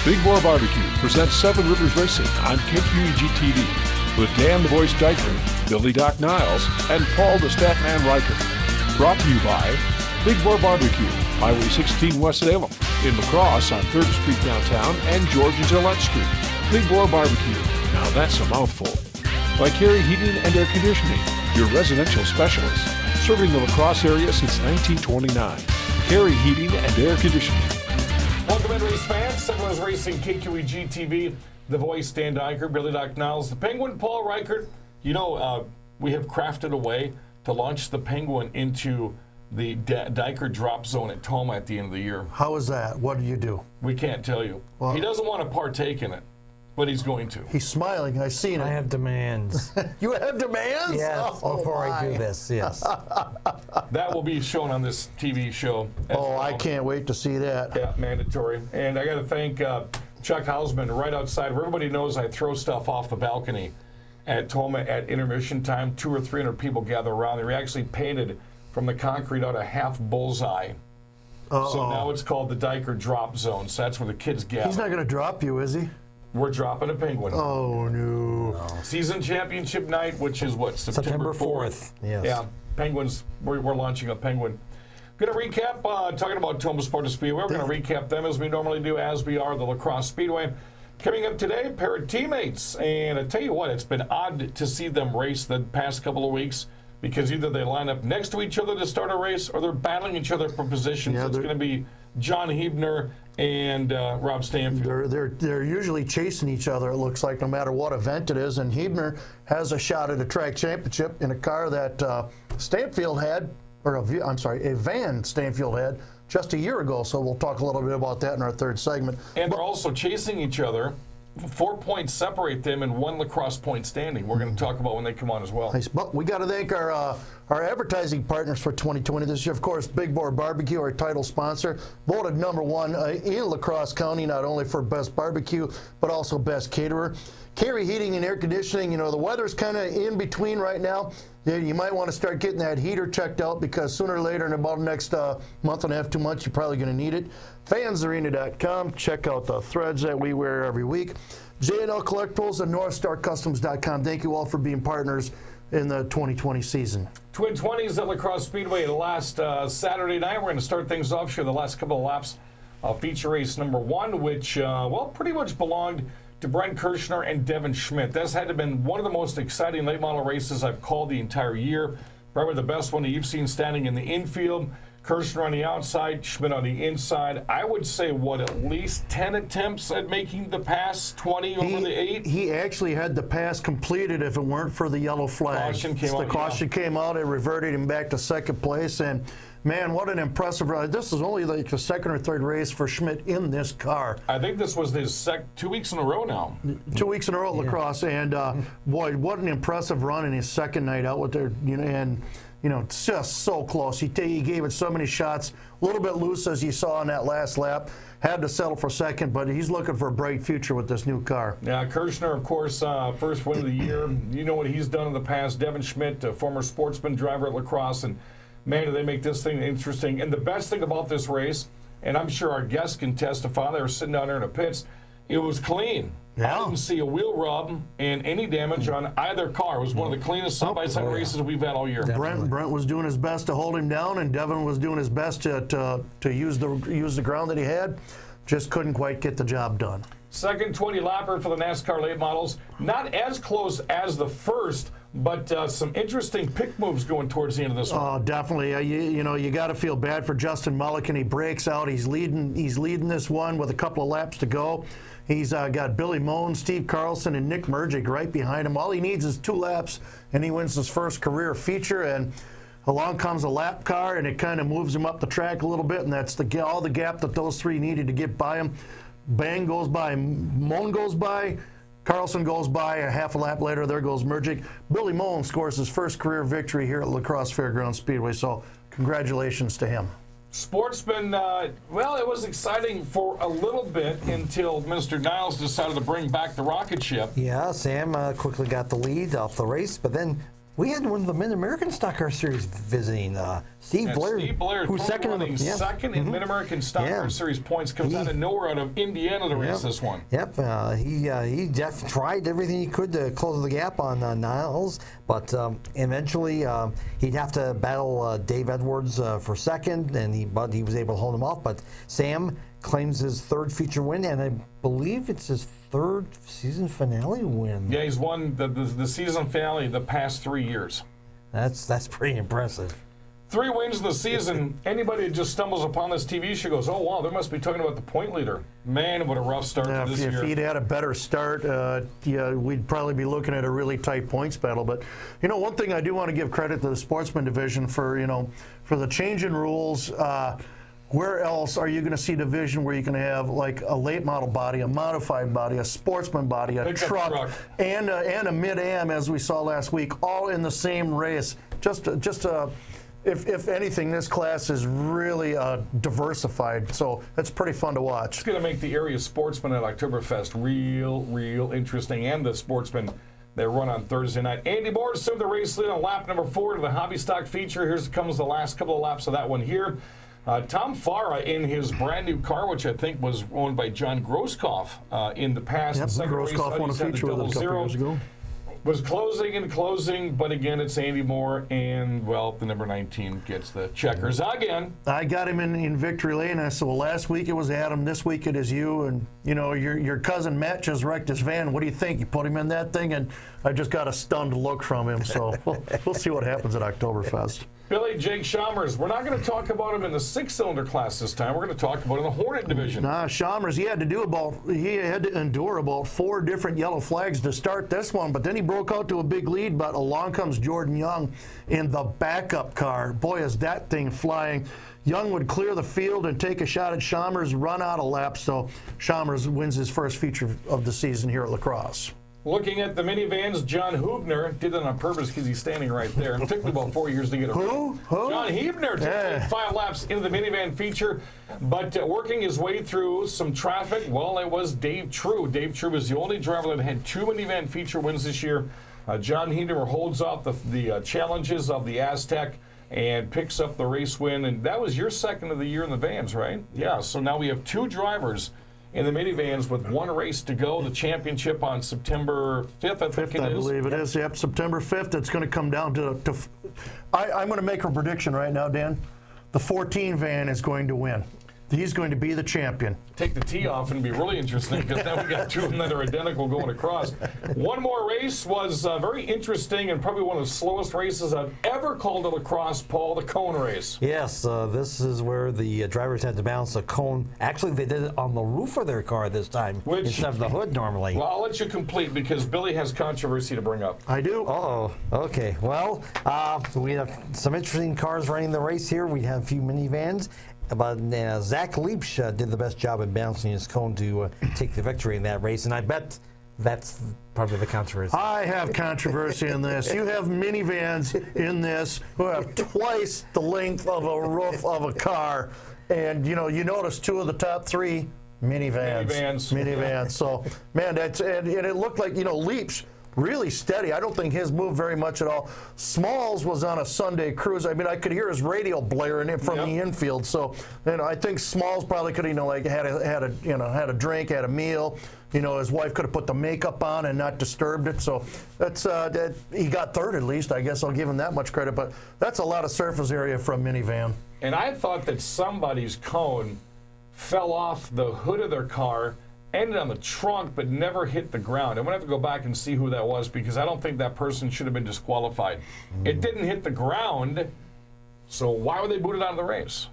Big Boar Barbecue presents Seven Rivers Racing on KQEG TV with Dan the Voice Dyker, Billy Doc Niles, and Paul the Statman Riker. Brought to you by Big Boar Barbecue, Highway 16 West Salem, in La Crosse on 3rd Street downtown and George and Gillette Street. Big Boar Barbecue, now that's a mouthful. By Carey Heating and Air Conditioning, your residential specialist, serving the La Crosse area since 1929. Carey Heating and Air Conditioning. Welcome in, race fans. Seven Rivers Racing, KQEG TV, The Voice, Dan Dyker, Billy Doc Niles, the Penguin, Paul Reichert. You know, we have crafted a way to launch the Penguin into the Dyker drop zone at Tomah at the end of the year. How is that? What do you do? We can't tell you. Well, he doesn't want to partake in it, but he's going to. He's smiling. I've seen it. I have demands. You have demands? Yes, before I do this, yes. That will be shown on this TV show. Oh, I can't wait to see that. Yeah, mandatory. And I got to thank Chuck Hausman right outside, where everybody knows I throw stuff off the balcony at Tomah at intermission time. 200 or 300 people gather around. They actually painted from the concrete out a half bullseye. So now it's called the Dyker Drop Zone. So that's where the kids gather. He's not going to drop you, is he? We're dropping a Penguin. Oh, no. Season championship night, which is what, September 4th? Yes. Yeah, Penguins, we're launching a Penguin. Going to recap, talking about Tomah Sparta Speedway. We're going to recap them as we normally do, as we are the Crosse Speedway. Coming up today, a pair of teammates. And I tell you what, it's been odd to see them race the past couple of weeks because either they line up next to each other to start a race or they're battling each other for positions. Yeah, it's going to be John Huebner and Rob Stansfield. They're usually chasing each other, it looks like, no matter what event it is. And Huebner has a shot at a track championship in a car that Stansfield had, or a van Stansfield had just a year ago. So we'll talk a little bit about that in our third segment. And they're also chasing each other. 4 points separate them and one lacrosse point standing. We're going to talk about when they come on as well. Nice. But we got to thank our advertising partners for 2020 this year. Of course, Big Boar Barbecue, our title sponsor, voted #1 in La Crosse County, not only for best barbecue, but also best caterer. Carey Heating and Air Conditioning, you know, the weather's kind of in between right now. You might want to start getting that heater checked out because sooner or later, in about the next month and a half, 2 months, you're probably going to need it. Fansarena.com. Check out the threads that we wear every week. J&L Collectibles and NorthstarCustoms.com. Thank you all for being partners in the 2020 season. Twin 20s at La Crosse Speedway last Saturday night. We're going to start things off here the last couple of laps. Feature race #1, which, well, pretty much belonged to Brent Kirshner and Devin Schmidt. This had to have been one of the most exciting late model races I've called the entire year. Probably the best one that you've seen standing in the infield. Kirshner on the outside, Schmidt on the inside. I would say, what, at least 10 attempts at making the pass, 20 over the 8? He actually had the pass completed if it weren't for the yellow flag. The caution came out, it reverted him back to second place, and man, what an impressive run. This is only like the second or third race for Schmidt in this car. I think this was his 2 weeks in a row now. 2 weeks in a row at La Crosse, and boy, what an impressive run in his second night out with their, you know, and you know, it's just so close. He gave it so many shots, a little bit loose as you saw in that last lap. Had to settle for second, but he's looking for a bright future with this new car. Yeah, Kirshner, of course, first win of the year. You know what he's done in the past. Devin Schmidt, a former sportsman driver at La Crosse, and man, do they make this thing interesting. And the best thing about this race, and I'm sure our guests can testify, they were sitting down there in the pits, it was clean. Yeah. I didn't see a wheel rub and any damage on either car. It was one of the cleanest side-by-side races we've had all year. Brent was doing his best to hold him down, and Devin was doing his best to use the ground that he had. Just couldn't quite get the job done. Second 20-lapper for the NASCAR late models. Not as close as the first, but some interesting pick moves going towards the end of this one. Oh, definitely. You know, you got to feel bad for Justin Mulliken. He breaks out. He's leading this one with a couple of laps to go. He's got Billy Moan, Steve Carlson, and Nick Mergic right behind him. All he needs is 2 laps, and he wins his first career feature. And along comes a lap car, and it kind of moves him up the track a little bit, and that's all the gap that those 3 needed to get by him. Bang goes by, Moan goes by, Carlson goes by, a half a lap later, there goes Mergic. Billy Moan scores his first career victory here at La Crosse Fairgrounds Speedway, so congratulations to him. Sportsman, well, it was exciting for a little bit until Mr. Niles decided to bring back the rocket ship. Yeah, Sam quickly got the lead off the race, but then We had one of the Mid-American Stock Car Series visiting, Steve Blair. Steve Blair, who's second in Mid-American Stock Car Series points, comes out of nowhere out of Indiana to race this one. Yep, he tried everything he could to close the gap on Niles, but eventually he'd have to battle Dave Edwards for second, but he was able to hold him off. But Sam claims his third feature win, and I believe it's his third season finale win. Yeah, he's won the season finale the past 3 years. That's pretty impressive. 3 wins in the season. Anybody that just stumbles upon this TV show goes, oh, wow, they must be talking about the point leader. Man, what a rough start to this year. If he'd had a better start, we'd probably be looking at a really tight points battle. But, one thing I do want to give credit to the sportsman division for the change in rules. Where else are you going to see division where you can have like a late model body, a modified body, a sportsman body, a truck, and a mid-am, as we saw last week, all in the same race? If anything, this class is really diversified, so it's pretty fun to watch. It's going to make the area sportsman at Oktoberfest real interesting, and the sportsmen that run on Thursday night. Andy Moore assumed the race lead on lap number 4 to the hobby stock feature. Here comes the last couple of laps of that one here. Tom Farah in his brand new car, which I think was owned by John Grosskopf in the past. Yep, Grosskopf won a feature with it a couple years ago. Was closing, but again, it's Andy Moore, and, well, the number 19 gets the checkers again. I got him in victory lane. I said, well, last week it was Adam, this week it is you, and, your cousin Matt just wrecked his van. What do you think? You put him in that thing, and I just got a stunned look from him, so we'll see what happens at Oktoberfest. Billy Jake Chalmers, we're not going to talk about him in the 6-cylinder class this time. We're going to talk about him in the Hornet division. Chalmers, he had to endure about 4 different yellow flags to start this one, but then he broke out to a big lead, but along comes Jordan Young in the backup car. Boy, is that thing flying. Young would clear the field and take a shot at Chalmers, run out of laps, so Chalmers wins his first feature of the season here at La Crosse. Looking at the minivans, John Huebner did that on purpose because he's standing right there. It took me about 4 years to get it. Who? John Huebner took 5 laps into the minivan feature, but working his way through some traffic, well, it was Dave True. Dave True was the only driver that had 2 minivan feature wins this year. John Huebner holds off the challenges of the Aztec and picks up the race win, and that was your second of the year in the vans, right? Yeah, so now we have 2 drivers in the minivans with 1 race to go. The championship on September 5th, I think it is. I believe it is. Yep, September 5th. It's going to come down to I'm going to make a prediction right now, Dan. The 14 van is going to win. He's going to be the champion. Take the tee off and be really interesting because now we got 2 of them that are identical going across. One more race was very interesting and probably one of the slowest races I've ever called at La Crosse, Paul, the cone race. Yes, this is where the drivers had to balance a cone. Actually, they did it on the roof of their car this time instead of the hood normally. Well, I'll let you complete because Billy has controversy to bring up. I do. Uh-oh. Okay. Well, we have some interesting cars running the race here. We have a few minivans. But Zach Leach did the best job at balancing his cone to take the victory in that race, and I bet that's part of the controversy. I have controversy in this. You have minivans in this who have twice the length of a roof of a car, and you notice 2 of the top 3 minivans. So, man, and it looked like Leach. Really steady. I don't think his moved very much at all. Smalls was on a Sunday cruise. I mean, I could hear his radio blaring it from the infield. So, I think Smalls probably could, had a drink, had a meal. His wife could have put the makeup on and not disturbed it. So that's he got 3rd at least. I guess I'll give him that much credit. But that's a lot of surface area for a minivan. And I thought that somebody's cone fell off the hood of their car, ended on the trunk, but never hit the ground. I'm going to have to go back and see who that was because I don't think that person should have been disqualified. It didn't hit the ground, so why were they booted out of the race?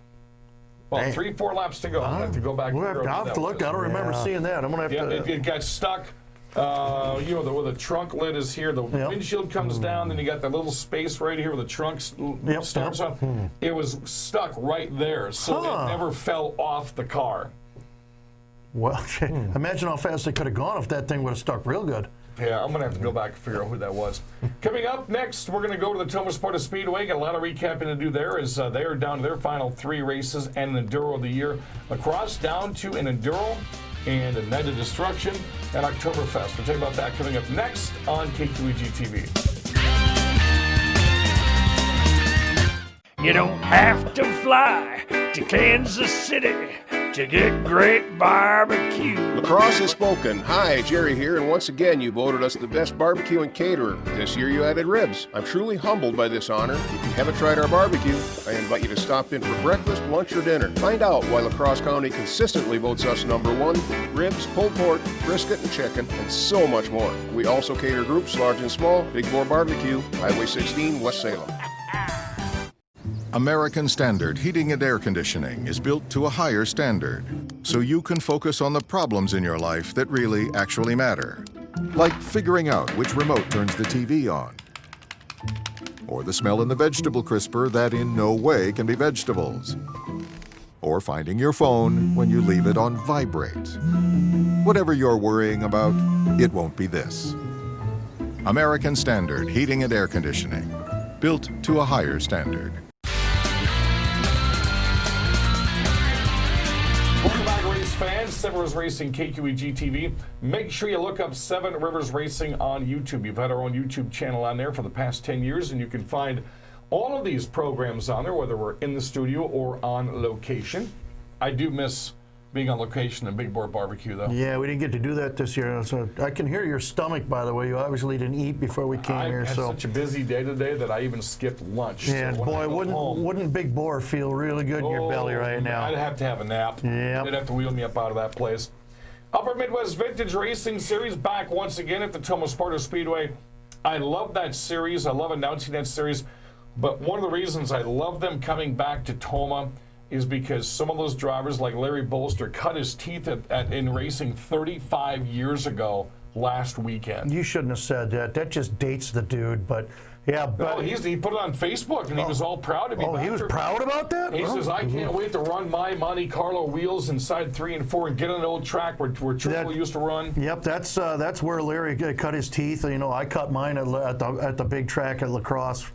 Well, 3-4 laps to go. I'm going to have to go back. I'll have to look. I don't remember seeing that. I'm going to have to. It got stuck. Where the trunk lid is here. The windshield comes down, then you got that little space right here where the trunk starts on. It was stuck right there, so it never fell off the car. Well, imagine how fast they could have gone if that thing would have stuck real good. Yeah, I'm going to have to go back and figure out who that was. Coming up next, we're going to go to the Tomah Sparta Speedway. Got a lot of recapping to do there as they are down to their final 3 races and an Enduro of the year. La Crosse down to an Enduro and a Night of Destruction at Oktoberfest. We'll tell you about that coming up next on KQEG TV. You don't have to fly to Kansas City to get great barbecue. Crosse has spoken. Hi, Jerry here, and once again you voted us the best barbecue and caterer. This year you added ribs. I'm truly humbled by this honor. If you haven't tried our barbecue, I invite you to stop in for breakfast, lunch, or dinner. Find out why La Crosse County consistently votes us #1. Ribs, pulled pork, brisket, and chicken, and so much more. We also cater groups large and small. Big Bore Barbecue, Highway 16, West Salem. American Standard Heating and Air Conditioning is built to a higher standard, so you can focus on the problems in your life that really actually matter. Like figuring out which remote turns the TV on, or the smell in the vegetable crisper that in no way can be vegetables, or finding your phone when you leave it on vibrate. Whatever you're worrying about, it won't be this. American Standard Heating and Air Conditioning, built to a higher standard. Welcome back, race fans. Seven Rivers Racing, KQEG TV. Make sure you look up Seven Rivers Racing on YouTube. We've had our own YouTube channel on there for the past 10 years, and you can find all of these programs on there, whether we're in the studio or on location. I do miss being on location at Big Bore Barbecue, though. Yeah, we didn't get to do that this year. So I can hear your stomach, by the way. You obviously didn't eat before we came here. I had So such a busy day today that I even skipped lunch. and So when I boy, go home, wouldn't Big Bore feel really good in your belly right now? I'd have to have a nap. Yep. They'd have to wheel me up out of that place. Upper Midwest Vintage Racing Series back once again at the Tomah Sparta Speedway. I love that series. I love announcing that series. But one of the reasons I love them coming back to Tomah is because some of those drivers, like Larry Bolster, cut his teeth in racing 35 years ago last weekend. You shouldn't have said that. That just dates the dude. But yeah, No, but he put it on Facebook, and he was all proud to be oh, back he was there. proud about that. He Oh. says, I can't wait to run my Monte Carlo wheels inside 3 and 4 and get on an old track where Triple used to run. Yep, that's where Larry cut his teeth. You know, I cut mine at the big track at La Crosse.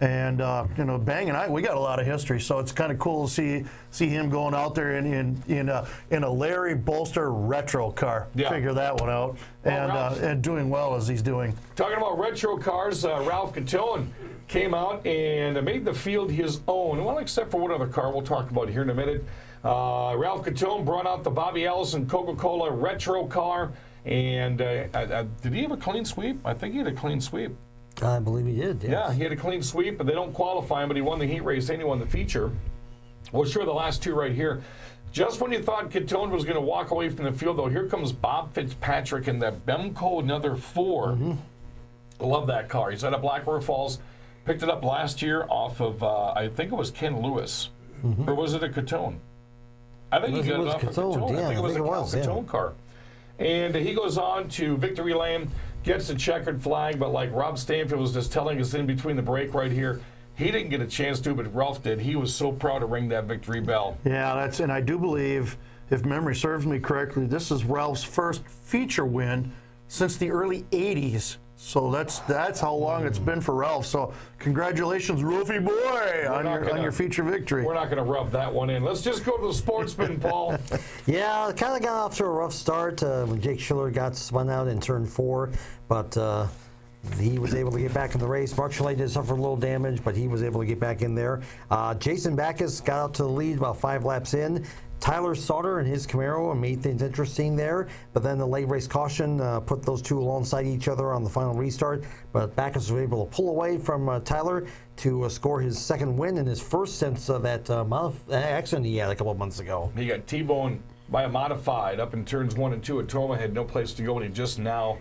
And you know, Bang and I, we got a lot of history, so it's kind of cool to see him going out there in a Larry Bolster retro car. Yeah. Figure that one out, Well, and doing well as he's doing. Talking about retro cars, Ralph Catone came out and made the field his own. Well, except for one other car we'll talk about here in a minute. Ralph Catone brought out the Bobby Allison Coca-Cola retro car, and did he have a clean sweep? I think he had a clean sweep. I believe he did. Yes. Yeah, he had a clean sweep, but they don't qualify him, but he won the heat race and he won the feature. We'll show the last two right here. Just when you thought Catone was going to walk away from the field, though, here comes Bob Fitzpatrick in the Bemco another 4. Love that car. He's out of Black River Falls. Picked it up last year off of, I think it was Ken Lewis. Or was it a Catone? I think he got it off of Catone. Yeah, I think it was a Catone car. And he goes on to victory lane, gets the checkered flag, but like Rob Stansfield was just telling us in between the break right here, he didn't get a chance to, but Ralph did. He was so proud to ring that victory bell. Yeah, and I do believe, if memory serves me correctly, this is Ralph's first feature win since the early 80s. So that's how long it's been for Ralph. So congratulations, Roofy boy, on your feature victory. We're not going to rub that one in. Let's just go to the sportsman, Paul. Yeah, kind of got off to a rough start when Jake Schiller got spun out in turn 4, but he was able to get back in the race. Mark Chalet did suffer a little damage, but he was able to get back in there. Jason Backus got out to the lead about 5 laps in. Tyler Sauter and his Camaro made things interesting there, but then the late race caution put those two alongside each other on the final restart. But Backus was able to pull away from Tyler to score his second win and his first since that accident he had a couple of months ago. He got T-boned by a modified up in turns 1 and 2 at Tomah, had no place to go, and he just now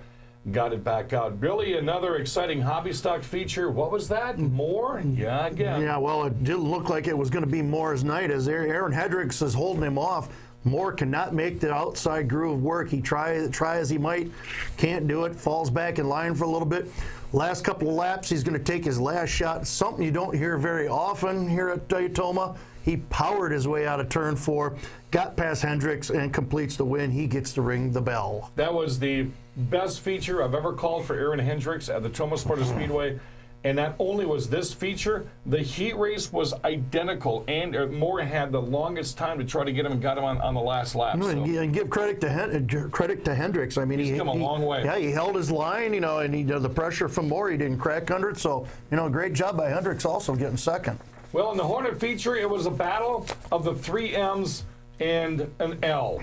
got it back out. Billy, another exciting hobby stock feature. What was that? More? Yeah, again. Yeah, well, it didn't look like it was going to be Moore's night, as Aaron Hendricks is holding him off. Moore cannot make the outside groove work. He try as he might, can't do it, falls back in line for a little bit. Last couple of laps, he's going to take his last shot, something you don't hear very often here at Tomah. He powered his way out of turn 4, got past Hendricks, and completes the win. He gets to ring the bell. That was the best feature I've ever called for Aaron Hendricks at the Tomah Sparta Speedway. And not only was this feature, the heat race was identical, and Moore had the longest time to try to get him and got him on the last lap. So. And give credit to Hendricks. I mean, he's come a long way. Yeah, he held his line, and the pressure from Moore, he didn't crack under it. So, great job by Hendricks also getting second. Well, in the Hornet feature, it was a battle of the 3 M's and an L.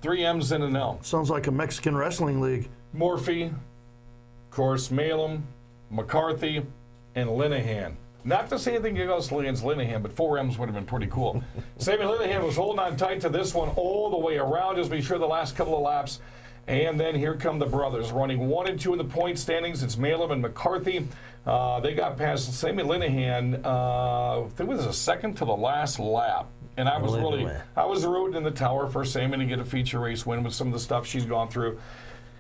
3 M's and an L. Sounds like a Mexican wrestling league. Morphy, of course, Malum, McCarthy, and Linehan. Not to say anything against Linehan, but 4 M's would have been pretty cool. Sammy Linehan was holding on tight to this one all the way around as we sure the last couple of laps. And then here come the brothers running 1 and 2 in the point standings. It's Malum and McCarthy. They got past Sammy Linehan. I think it was a second to the last lap. And I was rooting in the tower for Sammy to get a feature race win with some of the stuff she's gone through.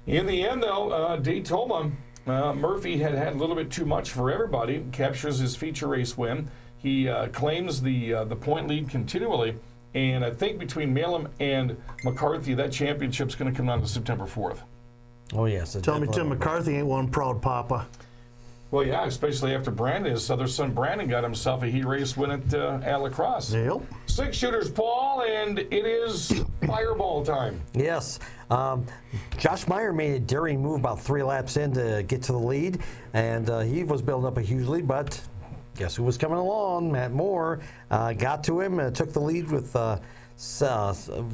In the end, though, Tomah Murphy had a little bit too much for everybody. Captures his feature race win. He claims the point lead continually. And I think between Malum and McCarthy, that championship's going to come down to September 4th. Oh, yes. Tell me Tim McCarthy ain't one proud papa. Well, yeah, especially after Brandon, his other son Brandon got himself a heat race win at La Crosse. Yep. 6 shooters, Paul, and it is fireball time. Yes. Josh Meyer made a daring move about 3 laps in to get to the lead, and he was building up a huge lead, but guess who was coming along? Matt Moore got to him and took the lead with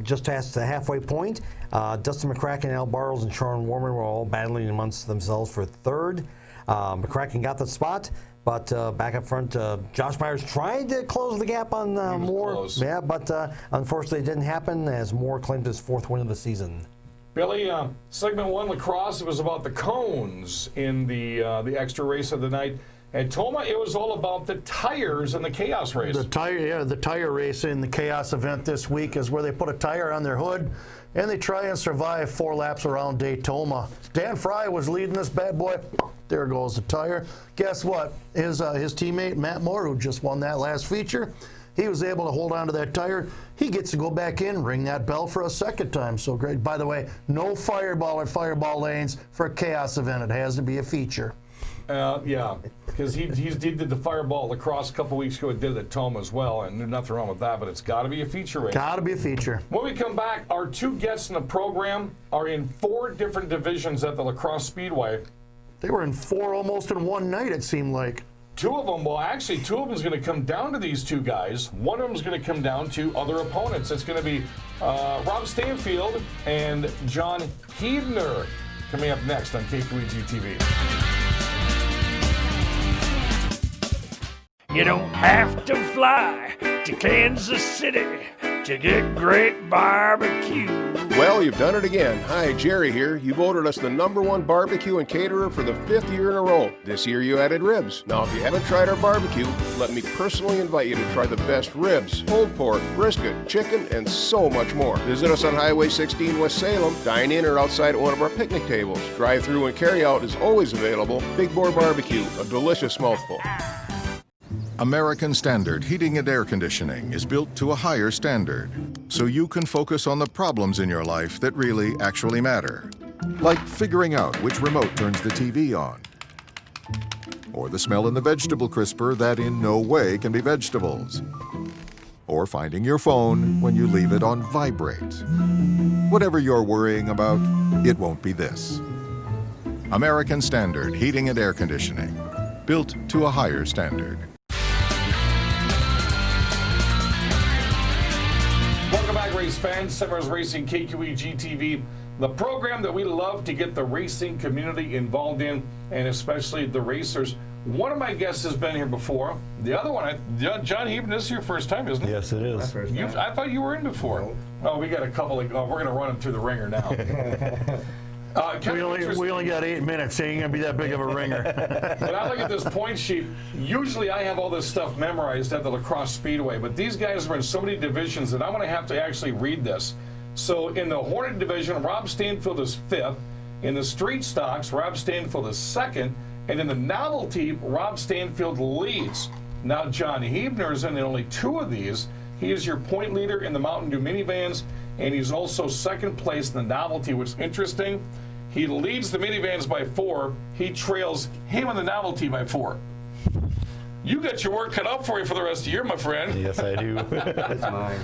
just past the halfway point. Dustin McCracken, Al Bartles, and Sean Warman were all battling amongst themselves for third. McCracken got the spot, but back up front, Josh Myers tried to close the gap on Moore. Close. Yeah, but unfortunately it didn't happen as Moore claimed his 4th win of the season. Billy, segment 1 La Crosse, it was about the cones in the extra race of the night. At Tomah, it was all about the tires and the chaos race. The tire race in the chaos event this week is where they put a tire on their hood and they try and survive 4 laps around Daytona. Dan Fry was leading this bad boy. There goes the tire. Guess what? His teammate Matt Moore, who just won that last feature, he was able to hold on to that tire. He gets to go back in, ring that bell for a second time. So great. By the way, no fireball at fireball lanes for a chaos event. It has to be a feature. Yeah, because he did the fireball La Crosse a couple weeks ago. He did it at Tomah as well, and there's nothing wrong with that, but it's got to be a feature race. Got to be a feature. When we come back, our 2 guests in the program are in 4 different divisions at the La Crosse Speedway. They were in 4 almost in one night, it seemed like. 2 of them, well, actually, 2 of them is going to come down to these 2 guys. 1 of them is going to come down to other opponents. It's going to be Rob Stansfield and John Huebner coming up next on KQEG TV. You don't have to fly to Kansas City to get great barbecue. Well, you've done it again. Hi, Jerry here. You voted us the #1 barbecue and caterer for the 5th year in a row. This year you added ribs. Now, if you haven't tried our barbecue, let me personally invite you to try the best ribs, pulled pork, brisket, chicken, and so much more. Visit us on Highway 16 West Salem. Dine in or outside at one of our picnic tables. Drive-through and carry-out is always available. Big Boar Barbecue, a delicious mouthful. American Standard Heating and Air Conditioning is built to a higher standard, so you can focus on the problems in your life that really actually matter. Like figuring out which remote turns the TV on, or the smell in the vegetable crisper that in no way can be vegetables, or finding your phone when you leave it on vibrate. Whatever you're worrying about, it won't be this. American Standard Heating and Air Conditioning, built to a higher standard. Welcome back, race fans. Summers Racing, KQEG TV, the program that we love to get the racing community involved in, and especially the racers. One of my guests has been here before. The other one, John Huebner, this is your first time, isn't it? Yes, it is. I thought you were in before. Oh, we got a couple of, we're going to run them through the ringer now. We only got 8 minutes, so you ain't going to be that big of a ringer. When I look at this point sheet, usually I have all this stuff memorized at the La Crosse Speedway, but these guys are in so many divisions that I'm going to have to actually read this. So in the Hornet division, Rob Stansfield is 5th. In the street stocks, Rob Stansfield is 2nd. And in the novelty, Rob Stansfield leads. Now, John Huebner is in only 2 of these. He is your point leader in the Mountain Dew minivans, and he's also 2nd place in the novelty, which is interesting. He leads the minivans by 4. He trails him in the novelty by 4. You got your work cut out for you for the rest of the year, my friend. Yes, I do. That's mine.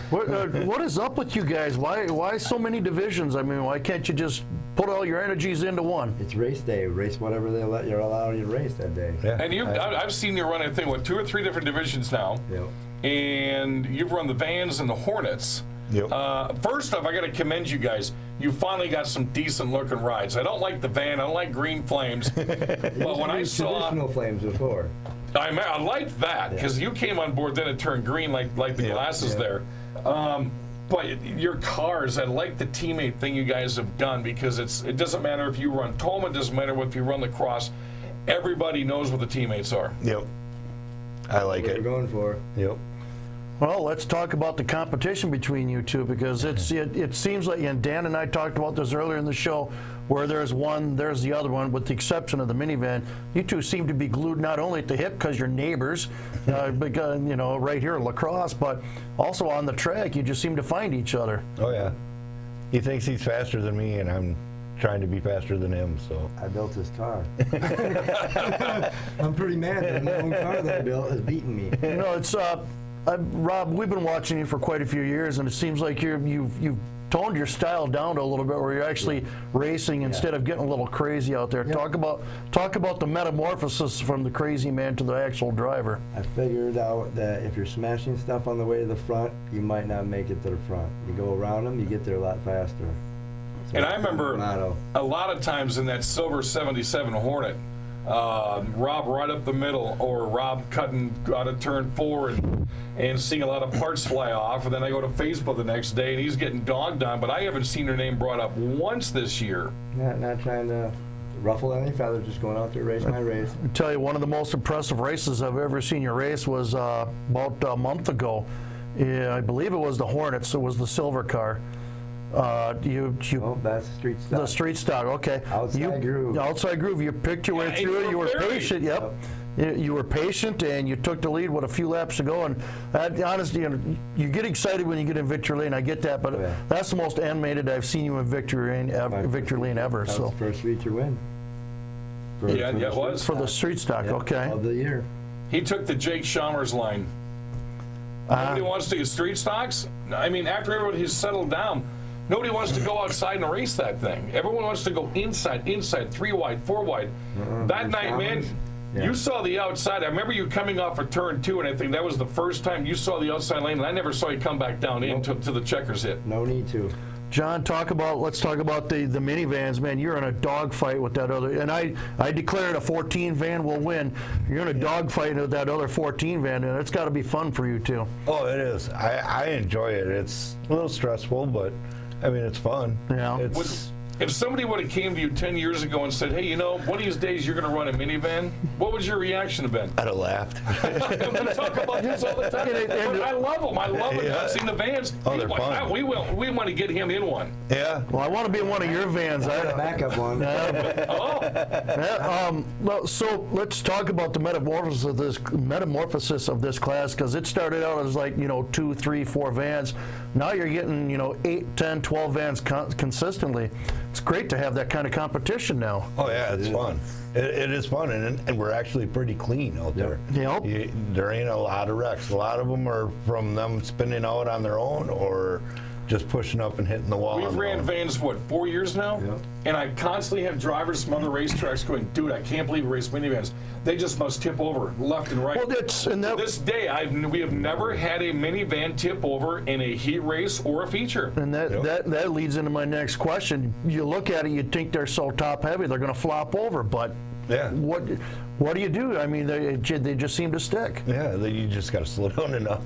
What is up with you guys? Why so many divisions? I mean, why can't you just put all your energies into one? It's race day. Race whatever they let you allow you to race that day. Yeah. And I've seen you run, I think, 2 or 3 different divisions now. Yep. And you've run the Vans and the Hornets. Yep. First off, I got to commend you guys. You finally got some decent looking rides. I don't like the van. I don't like green flames. But when I saw traditional flames before. I liked that because you came on board, then it turned green like the glasses there. But your cars, I like the teammate thing you guys have done because it doesn't matter if you run Tomah, it doesn't matter if you run the Crosse. Everybody knows what the teammates are. Yep. I like What it. we're going for. Yep. Well, let's talk about the competition between you two because it seems like, and Dan and I talked about this earlier in the show, where there's one, there's the other one, with the exception of the minivan. You two seem to be glued not only at the hip because you're neighbors, because, right here in La Crosse, but also on the track. You just seem to find each other. Oh, yeah. He thinks he's faster than me, and I'm trying to be faster than him, so. I built his car. I'm pretty mad that my own car that I built is beating me. It's Rob, we've been watching you for quite a few years, and it seems like you've toned your style down to a little bit, where you're actually racing instead of getting a little crazy out there. Talk about the metamorphosis from the crazy man to the actual driver. I figured out that if you're smashing stuff on the way to the front, you might not make it to the front. You go around them, you get there a lot faster. So And I remember motto. a lot of times in that silver 77 Hornet, Rob right up the middle, or Rob cutting out of turn 4 and seeing a lot of parts fly off. And then I go to Facebook the next day and he's getting dogged on, but I haven't seen her name brought up once this year. Not trying to ruffle any feathers, just going out there racing my race. I tell you, one of the most impressive races I've ever seen you race was about a month ago. I believe it was the Hornets. It was the silver car. Oh, that's street stock. The street stock, okay. Outside groove. Outside groove. You picked your way Yeah, through. and You were very- patient. Yep. You were patient, and you took the lead with a few laps to go. And honestly, you get excited when you get in victory lane. I get that, but that's the most animated I've seen you in victory lane ever. That was the first feature win. Yeah, it was. For the street stock, okay. Of the year. He took the Jake Chalmers line. Nobody wants to get street stocks. I mean, after everybody has settled down, nobody wants to go outside and race that thing. Everyone wants to go inside, 3 wide, 4 wide. That night, man, you saw the outside. I remember you coming off of turn 2, and I think that was the first time you saw the outside lane, and I never saw you come back down into the checkers hit. No need to. John, let's talk about the minivans, man. You're in a dogfight with that other, and I declared a 14 van will win. You're in a dogfight with that other 14 van, and it's got to be fun for you too. Oh, it is. I enjoy it. It's a little stressful, but I mean, it's fun. Yeah. If somebody would have came to you 10 years ago and said, hey, one of these days you're going to run a minivan, what would your reaction have been? I'd have laughed. We talk about this all the time. But I love them. I love it. I've seen the vans. Oh, they're fun. We want to get him in one. Yeah. Well, I want to be in one of your vans. Backup one. Well, so let's talk about the metamorphosis of this class, because it started out as like 2, 3, 4 vans. Now you're getting 8, 10, 12 vans consistently. It's great to have that kind of competition now. Oh, yeah, it's fun. It is fun, and we're actually pretty clean out there. Yep. There ain't a lot of wrecks. A lot of them are from them spinning out on their own or just pushing up and hitting the wall. We've ran vans, 4 years now? Yep. And I constantly have drivers from other racetracks going, dude, I can't believe we race minivans. They just must tip over left and right. Well, to this day, we have never had a minivan tip over in a heat race or a feature. And that leads into my next question. You look at it, you'd think they're so top heavy, they're going to flop over, but Yeah. what do you do? I mean, they just seem to stick. Yeah, you just got to slow down enough.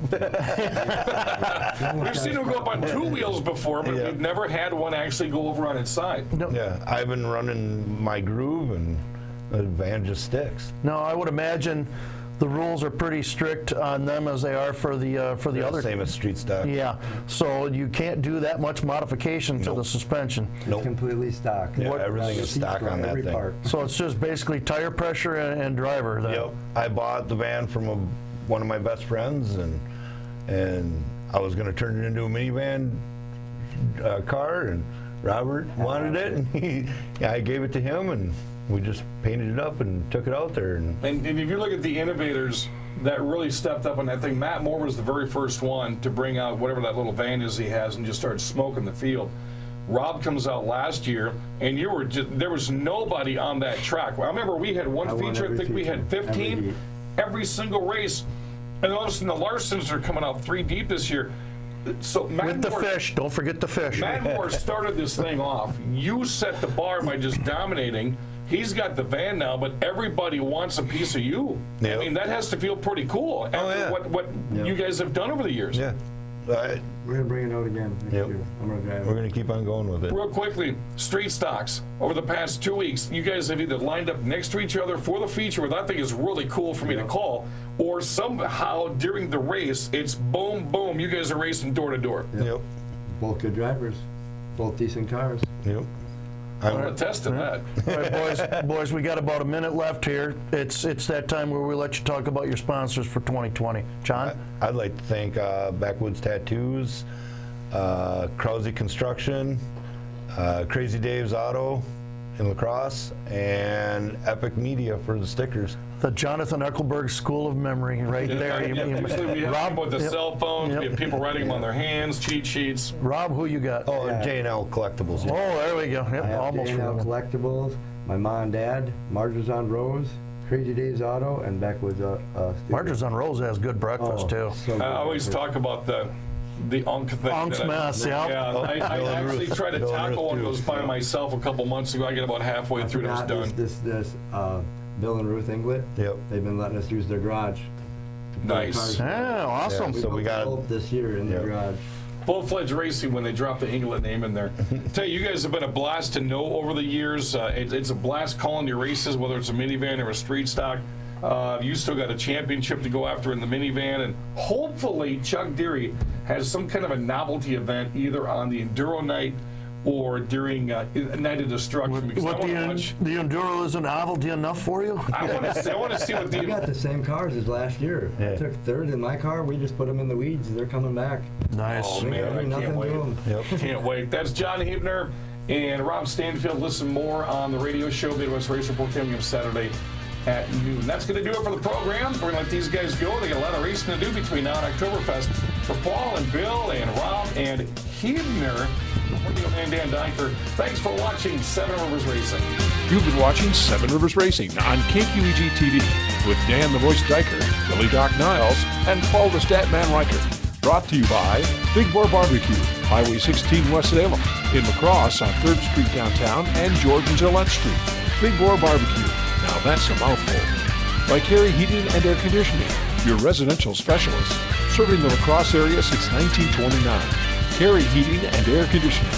We've seen them go up on 2 wheels before, but we've never had one actually go over on its side. No. Yeah, I've been running my groove, and the van just sticks. No, I would imagine the rules are pretty strict on them as they are for the other. Same as street stock. Yeah, so you can't do that much modification to the suspension. Nope. Completely stock. Yeah, everything is stock on that every thing. part. So it's just basically tire pressure and driver. Yep. I bought the van from one of my best friends, and I was going to turn it into a minivan car, and Robert wanted it, and I gave it to him, and we just painted it up and took it out there. And if you look at the innovators that really stepped up, and I think Matt Moore was the very first one to bring out whatever that little van is he has and just start smoking the field. Rob comes out last year, and there was nobody on that track. Well, I remember we had one feature. I think we had 15 every single race, and all of a sudden the Larsons are coming out 3 deep this year. So With the fish, don't forget the fish. Matt Moore started this thing off. You set the bar by just dominating. He's got the van now, but everybody wants a piece of you. Yep. I mean, that has to feel pretty cool after what you guys have done over the years. Yeah. We're going to bring it out again next year. I'm going to drive it. We're going to keep on going with it. Real quickly, street stocks. Over the past 2 weeks, you guys have either lined up next to each other for the feature, which I think is really cool for me to call, or somehow during the race, it's boom, boom, you guys are racing door to door. Yep. Both good drivers. Both decent cars. Yep. I'm going to test to that. All right, boys, we got about a minute left here. It's that time where we let you talk about your sponsors for 2020. John? I'd like to thank Backwoods Tattoos, Crosse Construction, Crazy Dave's Auto in La Crosse, and Epic Media for the stickers. The Jonathan Eckelberg School of Memory, right there. We have people with the cell phones, we have people writing them on their hands, cheat sheets. Rob, who you got? Oh, and J&L Collectibles. Oh, there we go. Yep, I have almost J&L forgot. Collectibles, my mom and dad, Marge's on Rose, Crazy Dave's Auto, and Backwoods Studio. Marge's on Rose has good breakfast, too. So good. I always talk about the Unk thing. Unk's mess, yeah. I actually tried to tackle one of those by myself a couple months ago. I get about halfway through and it was done. This Bill and Ruth Inglet. Yep. They've been letting us use their garage. Nice. Yeah, awesome. So we got this year in their garage. Full-fledged racing when they drop the Inglet name in there. Tell you guys have been a blast to know over the years. It's a blast calling your races, whether it's a minivan or a street stock. You still got a championship to go after in the minivan, and hopefully Chuck Deary has some kind of a novelty event either on the Enduro night or during Night of Destruction. Because I want to watch. The Enduro is a novelty enough for you? I want to see what We got the same cars as last year. I took third in my car. We just put them in the weeds. They're coming back. Nice. Oh, man, I can't wait. Can't wait. That's John Huebner and Rob Stansfield. Listen more on the radio show, Midwest Race Report, coming up Saturday at noon. That's going to do it for the program. We're going to let these guys go. They got a lot of racing to do between now and Oktoberfest. For Paul and Bill and Rob and Huebner, and Dan Dyker, thanks for watching Seven Rivers Racing. You've been watching Seven Rivers Racing on KQEG TV with Dan the Voice Dyker, Billy Doc Niles, and Paul the Statman Riker. Brought to you by Big Boar Barbecue, Highway 16 West Salem, in La Crosse on 3rd Street downtown and George and Gillette Street. Big Boar Barbecue. Now that's a mouthful. By Carey Heating and Air Conditioning, your residential specialist, serving the La Crosse area since 1929. Carey Heating and Air Conditioning.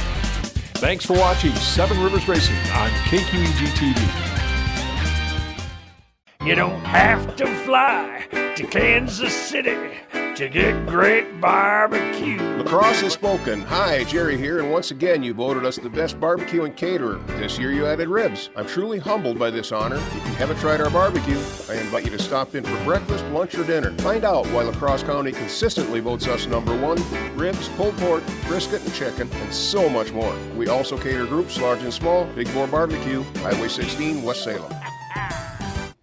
Thanks for watching Seven Rivers Racing on KQEG TV. You don't have to fly to Kansas City to get great barbecue. La Crosse has spoken. Hi, Jerry here, and once again you voted us the best barbecue and caterer. This year you added ribs. I'm truly humbled by this honor. If you haven't tried our barbecue, I invite you to stop in for breakfast, lunch, or dinner. Find out why La Crosse County consistently votes us #1. Ribs, pulled pork, brisket, and chicken, and so much more. We also cater groups large and small. Big Boar Barbecue, Highway 16, West Salem.